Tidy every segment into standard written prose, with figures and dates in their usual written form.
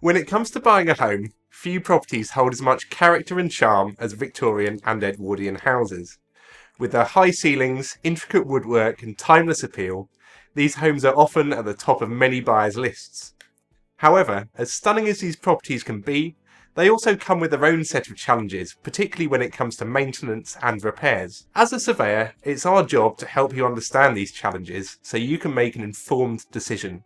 When it comes to buying a home, few properties hold as much character and charm as Victorian and Edwardian houses. With their high ceilings, intricate woodwork and timeless appeal, these homes are often at the top of many buyers' lists. However, as stunning as these properties can be, they also come with their own set of challenges, particularly when it comes to maintenance and repairs. As a surveyor, it's our job to help you understand these challenges so you can make an informed decision.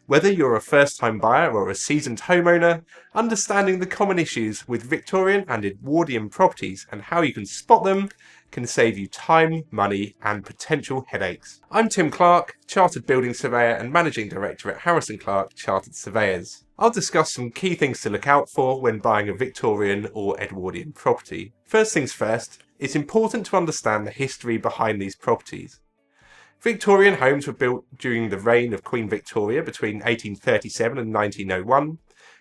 Whether you're a first-time buyer or a seasoned homeowner, understanding the common issues with Victorian and Edwardian properties and how you can spot them can save you time, money and potential headaches. I'm Tim Clarke, Chartered Building Surveyor and Managing Director at Harris & Clarke Chartered Surveyors. I'll discuss some key things to look out for when buying a Victorian or Edwardian property. First things first, it's important to understand the history behind these properties. Victorian homes were built during the reign of Queen Victoria between 1837 and 1901,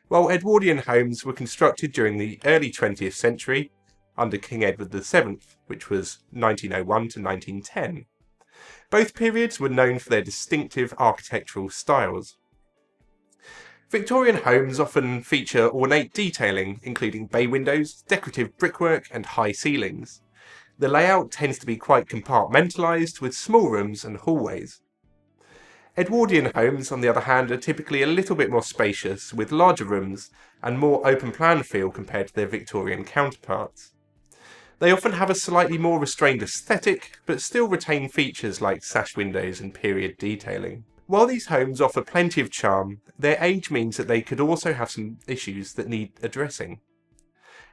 while Edwardian homes were constructed during the early 20th century under King Edward VII, which was 1901 to 1910. Both periods were known for their distinctive architectural styles. Victorian homes often feature ornate detailing, including bay windows, decorative brickwork and high ceilings. The layout tends to be quite compartmentalised with small rooms and hallways. Edwardian homes, on the other hand, are typically a little bit more spacious, with larger rooms and more open plan feel compared to their Victorian counterparts. They often have a slightly more restrained aesthetic, but still retain features like sash windows and period detailing. While these homes offer plenty of charm, their age means that they could also have some issues that need addressing.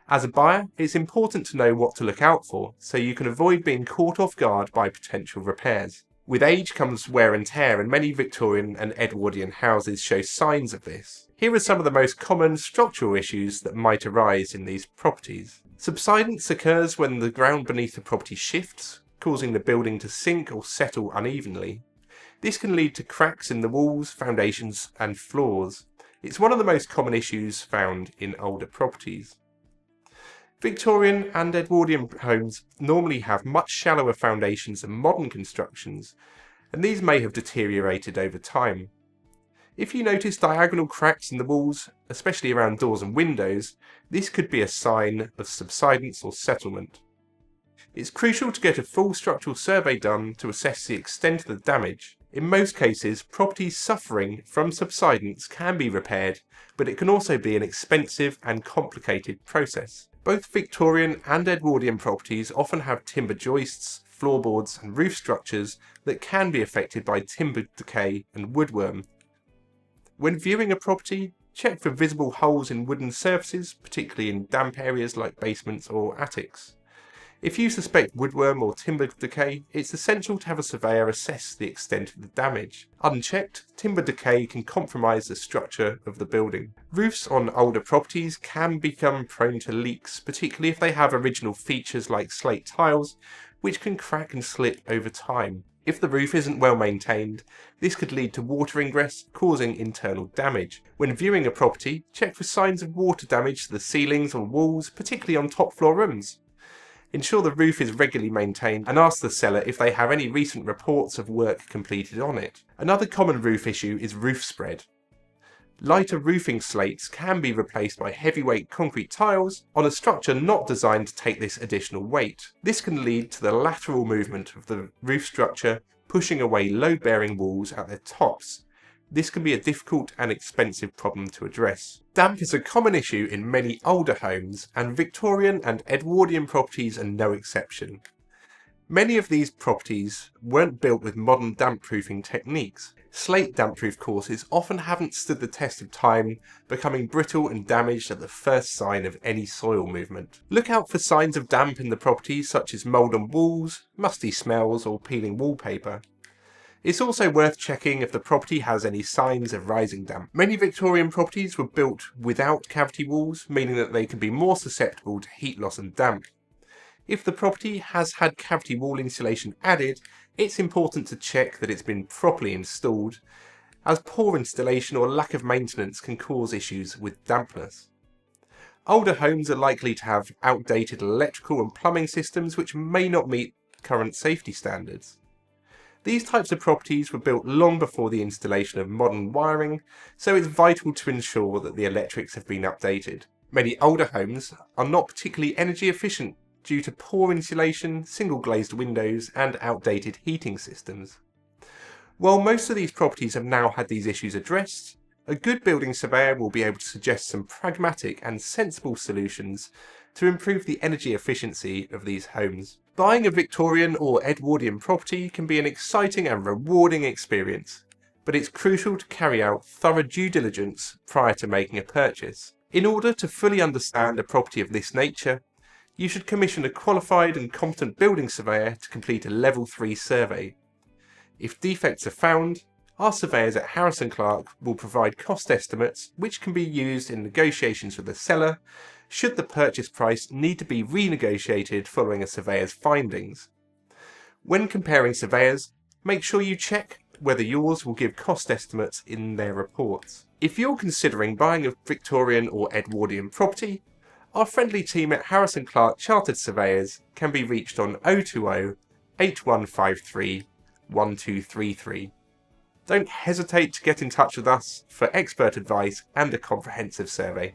As a buyer, it's important to know what to look out for, so you can avoid being caught off guard by potential repairs. With age comes wear and tear, and many Victorian and Edwardian houses show signs of this. Here are some of the most common structural issues that might arise in these properties. Subsidence occurs when the ground beneath the property shifts, causing the building to sink or settle unevenly. This can lead to cracks in the walls, foundations and floors. It's one of the most common issues found in older properties. Victorian and Edwardian homes normally have much shallower foundations than modern constructions, and these may have deteriorated over time. If you notice diagonal cracks in the walls, especially around doors and windows, this could be a sign of subsidence or settlement. It's crucial to get a full structural survey done to assess the extent of the damage. In most cases, properties suffering from subsidence can be repaired, but it can also be an expensive and complicated process. Both Victorian and Edwardian properties often have timber joists, floorboards and roof structures that can be affected by timber decay and woodworm. When viewing a property, check for visible holes in wooden surfaces, particularly in damp areas like basements or attics. If you suspect woodworm or timber decay, it's essential to have a surveyor assess the extent of the damage. Unchecked, timber decay can compromise the structure of the building. Roofs on older properties can become prone to leaks, particularly if they have original features like slate tiles, which can crack and slip over time. If the roof isn't well maintained, this could lead to water ingress, causing internal damage. When viewing a property, check for signs of water damage to the ceilings or walls, particularly on top floor rooms. Ensure the roof is regularly maintained and ask the seller if they have any recent reports of work completed on it. Another common roof issue is roof spread. Lighter roofing slates can be replaced by heavyweight concrete tiles on a structure not designed to take this additional weight. This can lead to the lateral movement of the roof structure, pushing away load-bearing walls at their tops. This can be a difficult and expensive problem to address. Damp is a common issue in many older homes, and Victorian and Edwardian properties are no exception. Many of these properties weren't built with modern damp-proofing techniques. Slate damp-proof courses often haven't stood the test of time, becoming brittle and damaged at the first sign of any soil movement. Look out for signs of damp in the property, such as mould on walls, musty smells or peeling wallpaper. It's also worth checking if the property has any signs of rising damp. Many Victorian properties were built without cavity walls, meaning that they can be more susceptible to heat loss and damp. If the property has had cavity wall insulation added, it's important to check that it's been properly installed, as poor installation or lack of maintenance can cause issues with dampness. Older homes are likely to have outdated electrical and plumbing systems which may not meet current safety standards. These types of properties were built long before the installation of modern wiring, so it's vital to ensure that the electrics have been updated. Many older homes are not particularly energy efficient due to poor insulation, single glazed windows, and outdated heating systems. While most of these properties have now had these issues addressed, a good building surveyor will be able to suggest some pragmatic and sensible solutions to improve the energy efficiency of these homes. Buying a Victorian or Edwardian property can be an exciting and rewarding experience, but it's crucial to carry out thorough due diligence prior to making a purchase. In order to fully understand a property of this nature, you should commission a qualified and competent building surveyor to complete a Level 3 survey. If defects are found, our surveyors at Harris & Clarke will provide cost estimates which can be used in negotiations with the seller should the purchase price need to be renegotiated following a surveyor's findings. When comparing surveyors, make sure you check whether yours will give cost estimates in their reports. If you're considering buying a Victorian or Edwardian property, our friendly team at Harris & Clarke Chartered Surveyors can be reached on 020 8153 1233. Don't hesitate to get in touch with us for expert advice and a comprehensive survey.